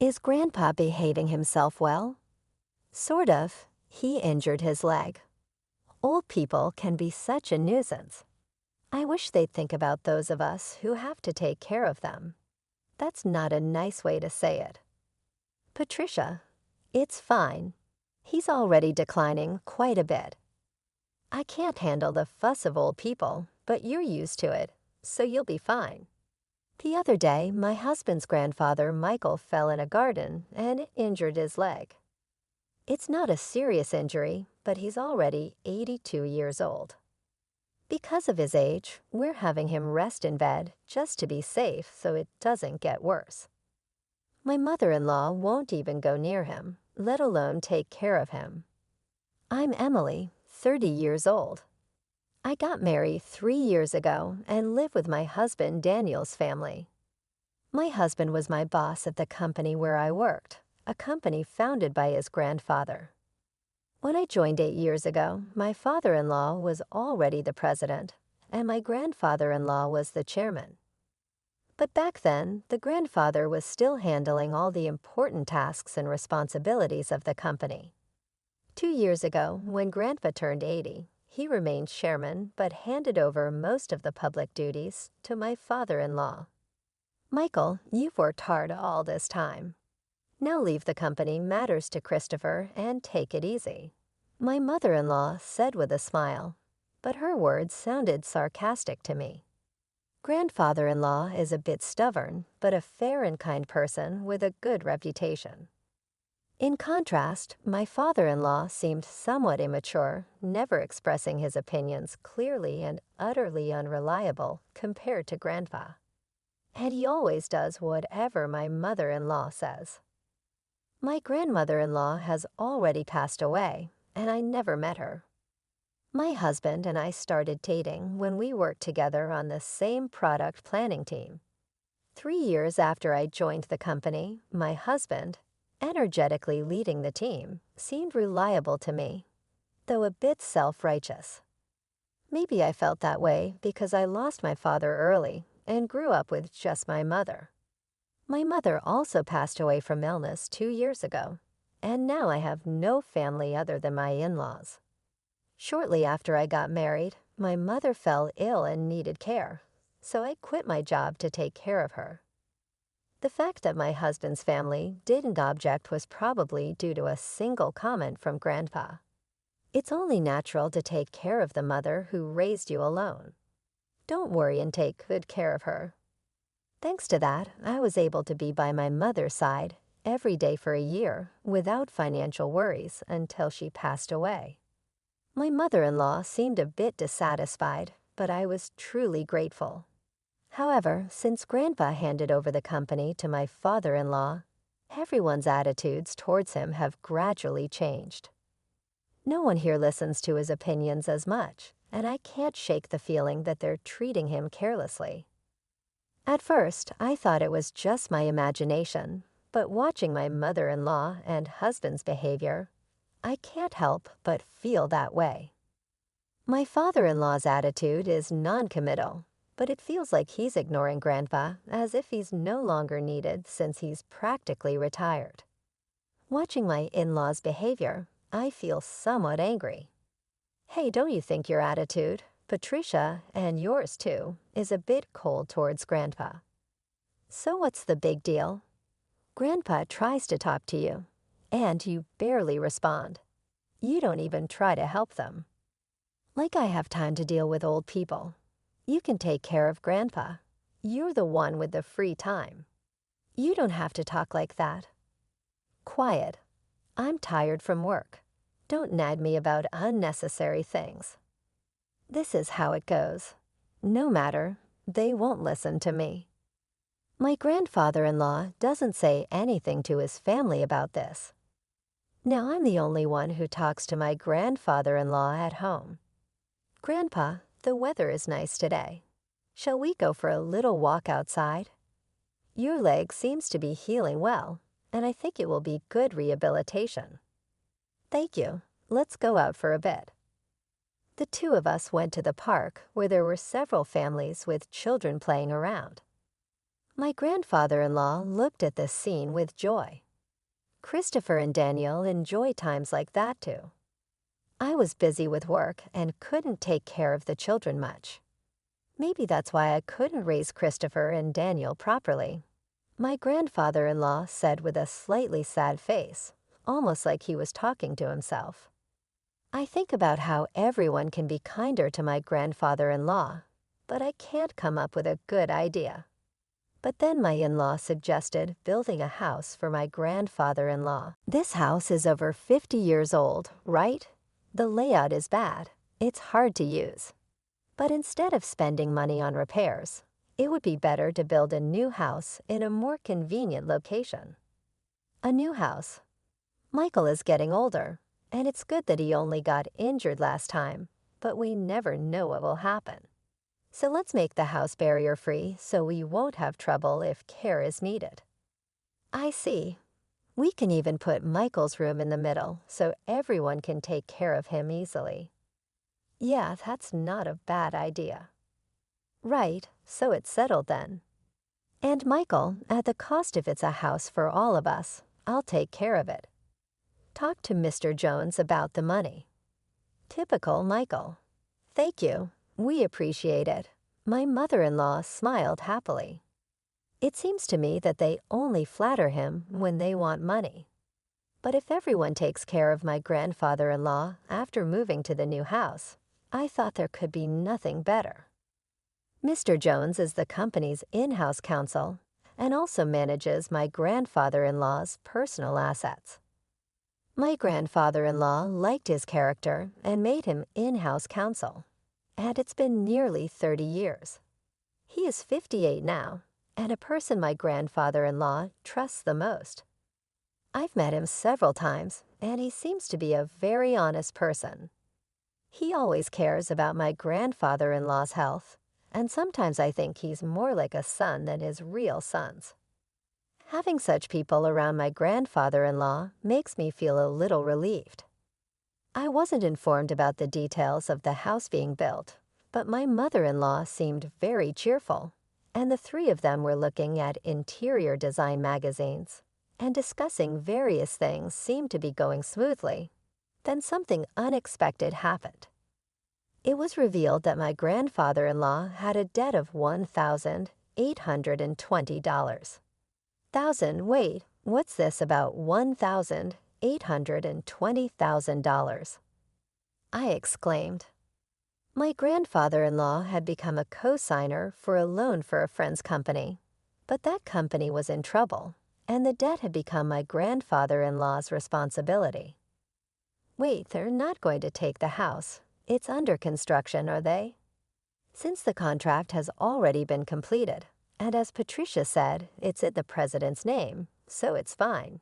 Is Grandpa behaving himself well? Sort of. He injured his leg. Old people can be such a nuisance. I wish they'd think about those of us who have to take care of them. That's not a nice way to say it. Patricia, it's fine. He's already declining quite a bit. I can't handle the fuss of old people, but you're used to it, so you'll be fine. The other day, my husband's grandfather, Michael, fell in a garden and injured his leg. It's not a serious injury, but he's already 82 years old. Because of his age, we're having him rest in bed just to be safe so it doesn't get worse. My mother-in-law won't even go near him, let alone take care of him. I'm Emily, 30 years old. I got married 3 years ago and live with my husband Daniel's family. My husband was my boss at the company where I worked, a company founded by his grandfather. When I joined 8 years ago, my father-in-law was already the president, and my grandfather-in-law was the chairman. But back then, the grandfather was still handling all the important tasks and responsibilities of the company. 2 years ago, when Grandpa turned 80, he remained chairman but handed over most of the public duties to my father-in-law. Michael, you've worked hard all this time. Now leave the company matters to Christopher and take it easy, my mother-in-law said with a smile, but her words sounded sarcastic to me. Grandfather-in-law is a bit stubborn, but a fair and kind person with a good reputation. In contrast, my father-in-law seemed somewhat immature, never expressing his opinions clearly and utterly unreliable compared to Grandpa. And he always does whatever my mother-in-law says. My grandmother-in-law has already passed away, and I never met her. My husband and I started dating when we worked together on the same product planning team. 3 years after I joined the company, my husband, energetically leading the team, seemed reliable to me, though a bit self-righteous. Maybe I felt that way because I lost my father early and grew up with just my mother. My mother also passed away from illness 2 years ago, and now I have no family other than my in-laws. Shortly after I got married, my mother fell ill and needed care, so I quit my job to take care of her. The fact that my husband's family didn't object was probably due to a single comment from Grandpa. It's only natural to take care of the mother who raised you alone. Don't worry and take good care of her. Thanks to that, I was able to be by my mother's side every day for a year without financial worries until she passed away. My mother-in-law seemed a bit dissatisfied, but I was truly grateful. However, since Grandpa handed over the company to my father-in-law, everyone's attitudes towards him have gradually changed. No one here listens to his opinions as much, and I can't shake the feeling that they're treating him carelessly. At first, I thought it was just my imagination, but watching my mother-in-law and husband's behavior, I can't help but feel that way. My father-in-law's attitude is non-committal, but it feels like he's ignoring Grandpa as if he's no longer needed since he's practically retired. Watching my in-laws' behavior, I feel somewhat angry. Hey, don't you think your attitude, Patricia, and yours too, is a bit cold towards Grandpa? So what's the big deal? Grandpa tries to talk to you, and you barely respond. You don't even try to help them. Like I have time to deal with old people. You can take care of Grandpa. You're the one with the free time. You don't have to talk like that. Quiet. I'm tired from work. Don't nag me about unnecessary things. This is how it goes. No matter, they won't listen to me. My grandfather-in-law doesn't say anything to his family about this. Now I'm the only one who talks to my grandfather-in-law at home. Grandpa, the weather is nice today. Shall we go for a little walk outside? Your leg seems to be healing well, and I think it will be good rehabilitation. Thank you. Let's go out for a bit. The two of us went to the park where there were several families with children playing around. My grandfather-in-law looked at this scene with joy. Christopher and Daniel enjoy times like that too. I was busy with work and couldn't take care of the children much. Maybe that's why I couldn't raise Christopher and Daniel properly. My grandfather-in-law said with a slightly sad face, almost like he was talking to himself. I think about how everyone can be kinder to my grandfather-in-law, but I can't come up with a good idea. But then my in-law suggested building a house for my grandfather-in-law. This house is over 50 years old, right? The layout is bad. It's hard to use. But instead of spending money on repairs, it would be better to build a new house in a more convenient location. A new house. Michael is getting older, and it's good that he only got injured last time, but we never know what will happen. So let's make the house barrier-free so we won't have trouble if care is needed. I see. We can even put Michael's room in the middle so everyone can take care of him easily. Yeah, that's not a bad idea. Right, so it's settled then. And Michael, at the cost if it's a house for all of us, I'll take care of it. Talk to Mr. Jones about the money. Typical Michael. Thank you. We appreciate it. My mother-in-law smiled happily. It seems to me that they only flatter him when they want money. But if everyone takes care of my grandfather-in-law after moving to the new house, I thought there could be nothing better. Mr. Jones is the company's in-house counsel and also manages my grandfather-in-law's personal assets. My grandfather-in-law liked his character and made him in-house counsel, and it's been nearly 30 years. He is 58 now, and a person my grandfather-in-law trusts the most. I've met him several times, and he seems to be a very honest person. He always cares about my grandfather-in-law's health, and sometimes I think he's more like a son than his real sons. Having such people around my grandfather-in-law makes me feel a little relieved. I wasn't informed about the details of the house being built, but my mother-in-law seemed very cheerful, and the three of them were looking at interior design magazines, and discussing various things seemed to be going smoothly. Then something unexpected happened. It was revealed that my grandfather-in-law had a debt of $1,820. Wait, what's this about $1,820,000? I exclaimed. My grandfather-in-law had become a co-signer for a loan for a friend's company, but that company was in trouble, and the debt had become my grandfather-in-law's responsibility. Wait, they're not going to take the house. It's under construction, are they? Since the contract has already been completed, and as Patricia said, it's in the president's name, so it's fine.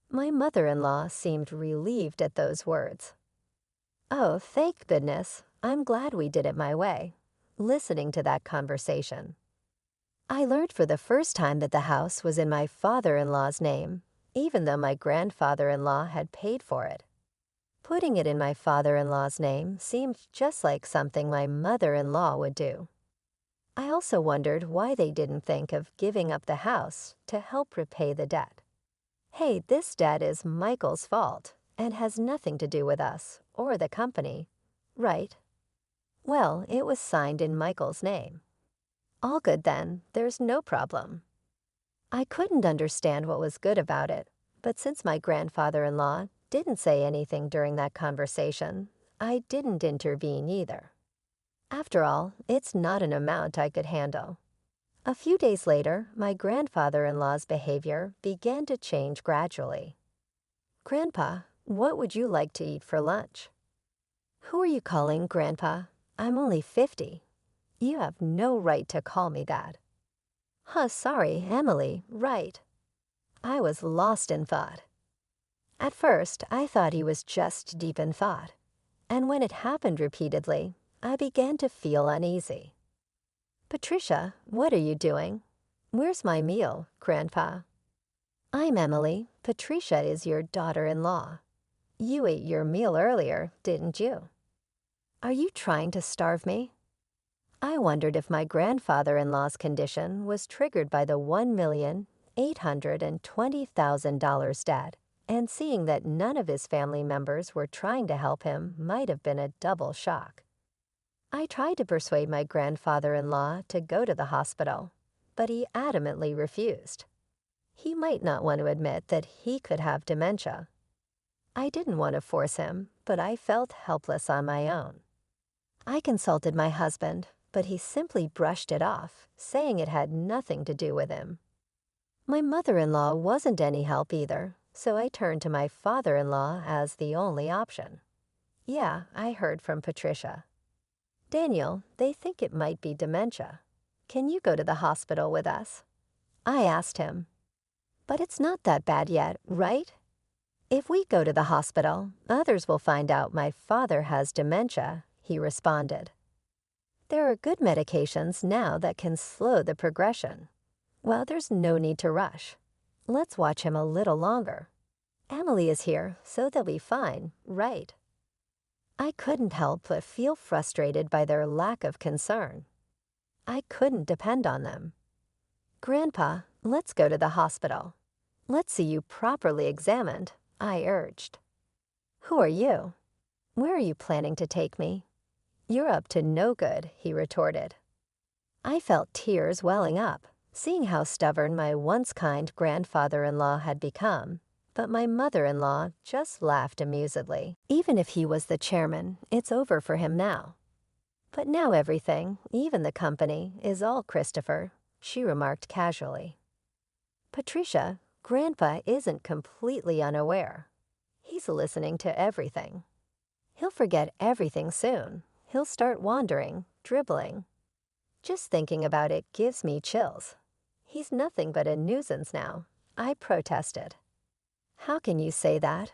My mother-in-law seemed relieved at those words. Oh, thank goodness. I'm glad we did it my way, listening to that conversation. I learned for the first time that the house was in my father-in-law's name, even though my grandfather-in-law had paid for it. Putting it in my father-in-law's name seemed just like something my mother-in-law would do. I also wondered why they didn't think of giving up the house to help repay the debt. Hey, this debt is Michael's fault and has nothing to do with us or the company, right? Well, it was signed in Michael's name. All good then, there's no problem. I couldn't understand what was good about it, but since my grandfather-in-law didn't say anything during that conversation, I didn't intervene either. After all, it's not an amount I could handle. A few days later, my grandfather-in-law's behavior began to change gradually. Grandpa, what would you like to eat for lunch? Who are you calling Grandpa? I'm only 50. You have no right to call me that. Sorry, Emily, right. I was lost in thought. At first, I thought he was just deep in thought, and when it happened repeatedly, I began to feel uneasy. Patricia, what are you doing? Where's my meal, Grandpa? I'm Emily. Patricia is your daughter-in-law. You ate your meal earlier, didn't you? Are you trying to starve me? I wondered if my grandfather-in-law's condition was triggered by the $1,820,000 debt, and seeing that none of his family members were trying to help him might have been a double shock. I tried to persuade my grandfather-in-law to go to the hospital, but he adamantly refused. He might not want to admit that he could have dementia. I didn't want to force him, but I felt helpless on my own. I consulted my husband, but he simply brushed it off, saying it had nothing to do with him. My mother-in-law wasn't any help either, so I turned to my father-in-law as the only option. Yeah, I heard from Patricia. Daniel, they think it might be dementia. Can you go to the hospital with us? I asked him. But it's not that bad yet, right? If we go to the hospital, others will find out my father has dementia, he responded. There are good medications now that can slow the progression. Well, there's no need to rush. Let's watch him a little longer. Emily is here, so they'll be fine, right? I couldn't help but feel frustrated by their lack of concern. I couldn't depend on them. Grandpa, let's go to the hospital. Let's see you properly examined, I urged. Who are you? Where are you planning to take me? You're up to no good, he retorted. I felt tears welling up, seeing how stubborn my once kind grandfather-in-law had become. But my mother-in-law just laughed amusedly. Even if he was the chairman, it's over for him now. But now everything, even the company, is all Christopher, she remarked casually. Patricia, Grandpa isn't completely unaware. He's listening to everything. He'll forget everything soon. He'll start wandering, dribbling. Just thinking about it gives me chills. He's nothing but a nuisance now, I protested. How can you say that?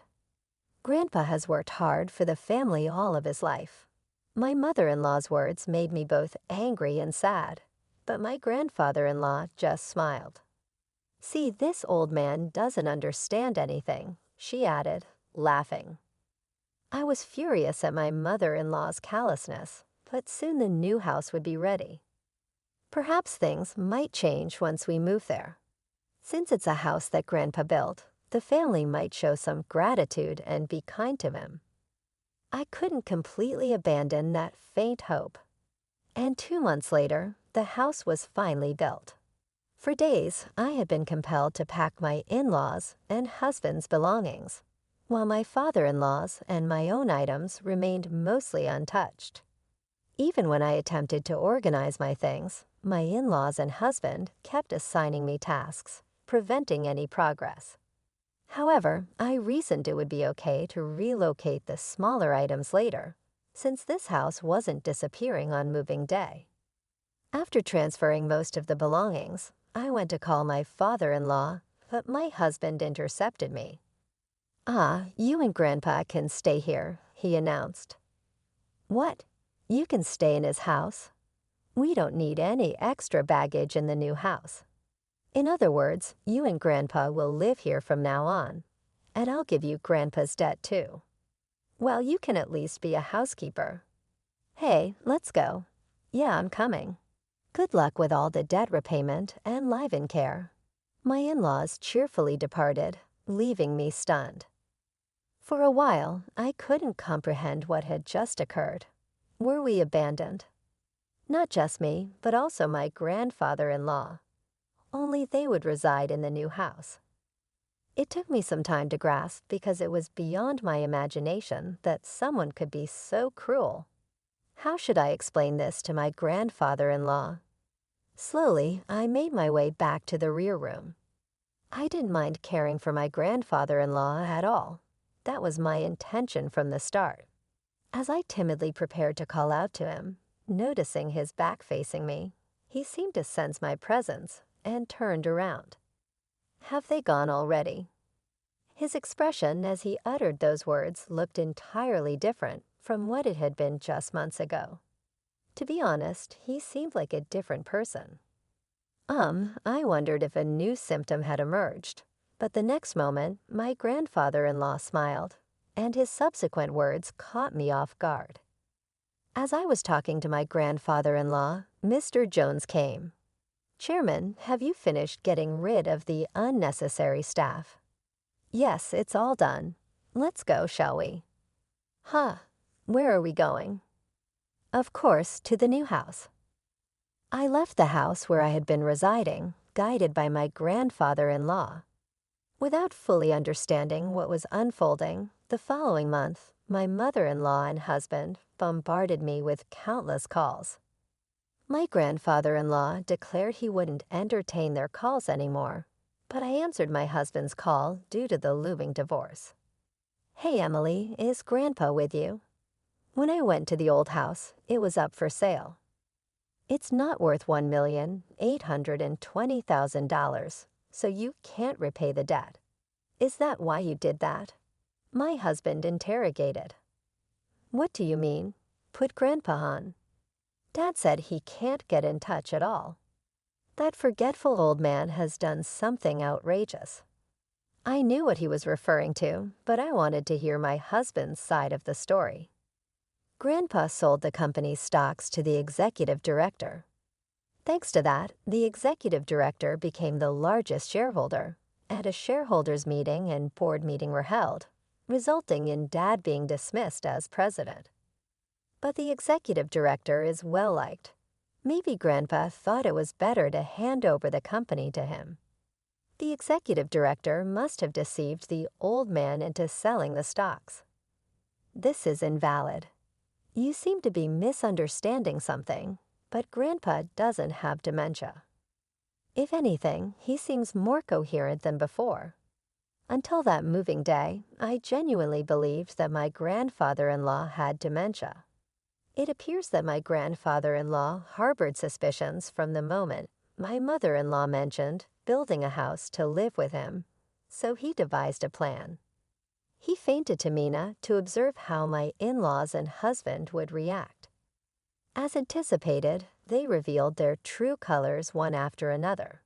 Grandpa has worked hard for the family all of his life. My mother-in-law's words made me both angry and sad, but my grandfather-in-law just smiled. See, this old man doesn't understand anything, she added, laughing. I was furious at my mother-in-law's callousness, but soon the new house would be ready. Perhaps things might change once we move there. Since it's a house that Grandpa built, the family might show some gratitude and be kind to him. I couldn't completely abandon that faint hope. And 2 months later, the house was finally built. For days, I had been compelled to pack my in-laws' and husband's belongings, while my father-in-law's and my own items remained mostly untouched. Even when I attempted to organize my things, my in-laws and husband kept assigning me tasks, preventing any progress. However, I reasoned it would be okay to relocate the smaller items later, since this house wasn't disappearing on moving day. After transferring most of the belongings, I went to call my father-in-law, but my husband intercepted me. Ah, you and Grandpa can stay here, he announced. What? You can stay in his house? We don't need any extra baggage in the new house. In other words, you and Grandpa will live here from now on, and I'll give you Grandpa's debt too. Well, you can at least be a housekeeper. Hey, let's go. Yeah, I'm coming. Good luck with all the debt repayment and live-in care. My in-laws cheerfully departed, leaving me stunned. For a while, I couldn't comprehend what had just occurred. Were we abandoned? Not just me, but also my grandfather-in-law. Only they would reside in the new house. It took me some time to grasp because it was beyond my imagination that someone could be so cruel. How should I explain this to my grandfather-in-law? Slowly, I made my way back to the rear room. I didn't mind caring for my grandfather-in-law at all. That was my intention from the start. As I timidly prepared to call out to him, noticing his back facing me, he seemed to sense my presence and turned around. Have they gone already? His expression as he uttered those words looked entirely different from what it had been just months ago. To be honest, he seemed like a different person. I wondered if a new symptom had emerged, but the next moment, my grandfather-in-law smiled, and his subsequent words caught me off guard. As I was talking to my grandfather-in-law, Mr. Jones came. "Chairman, have you finished getting rid of the unnecessary staff?" "Yes, it's all done. Let's go, shall we?" "Huh. Where are we going?" "Of course, to the new house." I left the house where I had been residing, guided by my grandfather-in-law. Without fully understanding what was unfolding, the following month, my mother-in-law and husband bombarded me with countless calls. My grandfather-in-law declared he wouldn't entertain their calls anymore, but I answered my husband's call due to the looming divorce. "Hey, Emily, is Grandpa with you?" When I went to the old house, it was up for sale. "It's not worth $1,820,000, so you can't repay the debt. Is that why you did that?" My husband interrogated. "What do you mean? Put Grandpa on." "Dad said he can't get in touch at all. That forgetful old man has done something outrageous." I knew what he was referring to, but I wanted to hear my husband's side of the story. Grandpa sold the company's stocks to the executive director. Thanks to that, the executive director became the largest shareholder, and a shareholders' meeting and board meeting were held, resulting in Dad being dismissed as president. But the executive director is well-liked. Maybe Grandpa thought it was better to hand over the company to him. The executive director must have deceived the old man into selling the stocks. This is invalid. You seem to be misunderstanding something, but Grandpa doesn't have dementia. If anything, he seems more coherent than before. Until that moving day, I genuinely believed that my grandfather-in-law had dementia. It appears that my grandfather-in-law harbored suspicions from the moment my mother-in-law mentioned building a house to live with him, so he devised a plan. He fainted to Mina to observe how my in-laws and husband would react. As anticipated, they revealed their true colors one after another.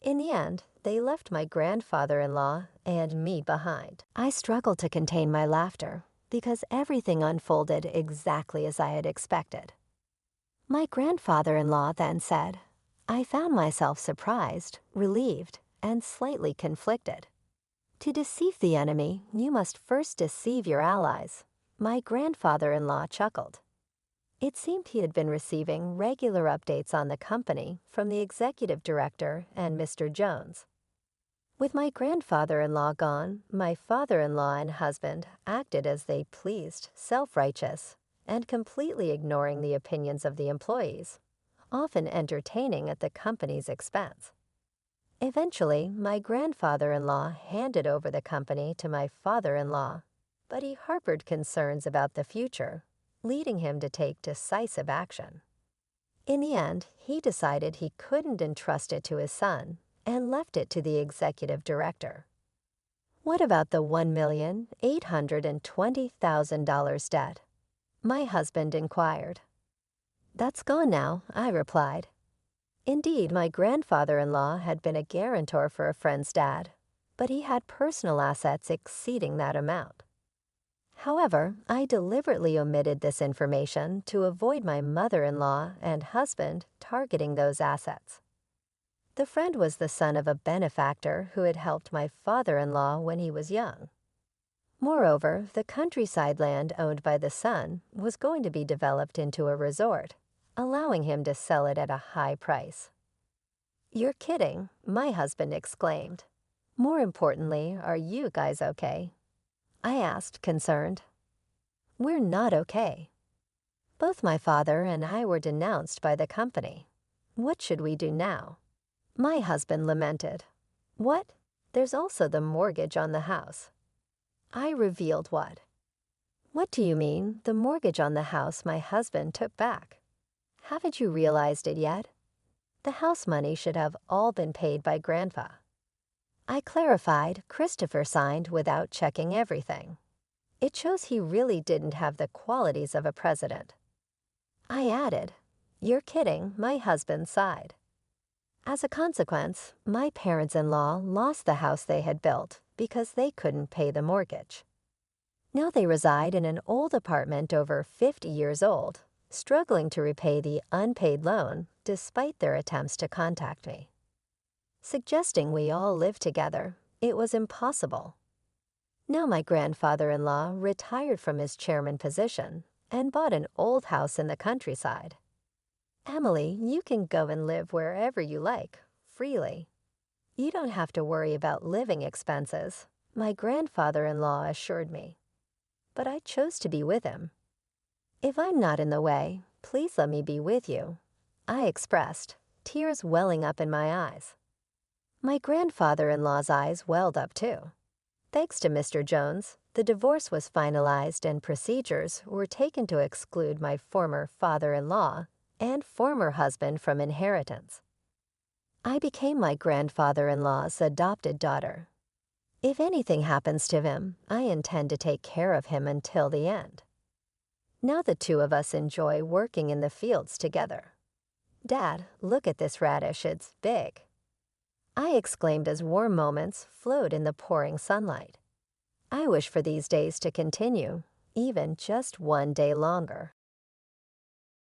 In the end, they left my grandfather-in-law and me behind. I struggled to contain my laughter because everything unfolded exactly as I had expected. My grandfather-in-law then said, "I found myself surprised, relieved, and slightly conflicted. To deceive the enemy, you must first deceive your allies." My grandfather-in-law chuckled. It seemed he had been receiving regular updates on the company from the executive director and Mr. Jones. With my grandfather-in-law gone, my father-in-law and husband acted as they pleased, self-righteous, and completely ignoring the opinions of the employees, often entertaining at the company's expense. Eventually, my grandfather-in-law handed over the company to my father-in-law, but he harbored concerns about the future, leading him to take decisive action. In the end, he decided he couldn't entrust it to his son and left it to the executive director. "What about the $1,820,000 debt?" my husband inquired. "That's gone now," I replied. Indeed, my grandfather-in-law had been a guarantor for a friend's dad, but he had personal assets exceeding that amount. However, I deliberately omitted this information to avoid my mother-in-law and husband targeting those assets. The friend was the son of a benefactor who had helped my father-in-law when he was young. Moreover, the countryside land owned by the son was going to be developed into a resort, allowing him to sell it at a high price. "You're kidding," my husband exclaimed. "More importantly, are you guys okay?" I asked, concerned. "We're not okay. Both my father and I were denounced by the company. What should we do now?" My husband lamented. "What? There's also the mortgage on the house." I revealed what. "What do you mean, the mortgage on the house my husband took back? Haven't you realized it yet? The house money should have all been paid by Grandpa." I clarified Christopher signed without checking everything. It shows he really didn't have the qualities of a president. I added, "You're kidding," my husband sighed. As a consequence, my parents-in-law lost the house they had built because they couldn't pay the mortgage. Now they reside in an old apartment over 50 years old, struggling to repay the unpaid loan despite their attempts to contact me. Suggesting we all live together, it was impossible. Now my grandfather-in-law retired from his chairman position and bought an old house in the countryside. Emily, you can go and live wherever you like, freely. You don't have to worry about living expenses, my grandfather-in-law assured me. But I chose to be with him. If I'm not in the way, please let me be with you, I expressed, tears welling up in my eyes. My grandfather-in-law's eyes welled up too. Thanks to Mr. Jones, the divorce was finalized and procedures were taken to exclude my former father-in-law and former husband from inheritance. I became my grandfather-in-law's adopted daughter. If anything happens to him, I intend to take care of him until the end. Now the two of us enjoy working in the fields together. Dad, look at this radish, it's big, I exclaimed as warm moments flowed in the pouring sunlight. I wish for these days to continue, even just one day longer.